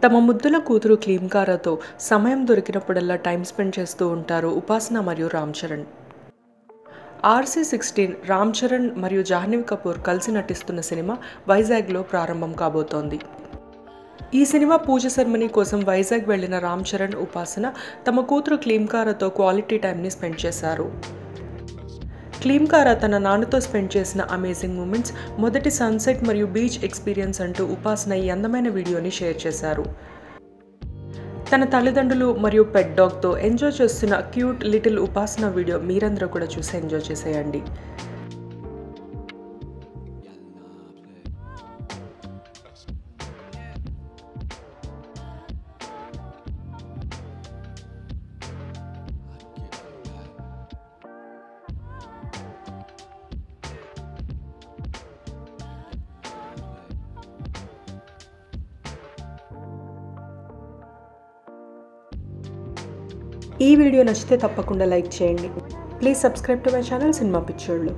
తమ ముద్దుల కూతురు క్లీంకారాతో సమయం దొరికినప్పుడల్లా టైం స్పెండ్ చేస్తూ ఉంటారు ఉపాసన మరియు రామ్ చరణ్. RC16 రామ్ చరణ్ మరియు జాహ్నవి కపూర్ కలిసి నటిస్తున్న సినిమా వైజాగ్లో ప్రారంభం కాబోతోంది. ఈ సినిమా పూజ సెరమనీ కోసం వైజాగ్ వెళ్లిన రామ్ చరణ్, ఉపాసన తమ కూతురు క్లీంకారాతో క్వాలిటీ టైంని స్పెండ్ చేశారు. క్లీంకారా తన నాన్నతో స్పెండ్ చేసిన అమేజింగ్ మూమెంట్స్, మొదటి సన్సెట్ మరియు బీచ్ ఎక్స్పీరియన్స్ అంటూ ఉపాసన ఈ అందమైన వీడియోని షేర్ చేశారు. తన తల్లిదండ్రులు మరియు పెట్ డాగ్తో ఎంజాయ్ చేస్తున్న క్యూట్ లిటిల్ ఉపాసన వీడియో మీరందరూ కూడా చూసి ఎంజాయ్ చేసేయండి. ఈ వీడియో నచ్చితే తప్పకుండా లైక్ చేయండి. Please subscribe to my channel cinema పిక్చర్లు.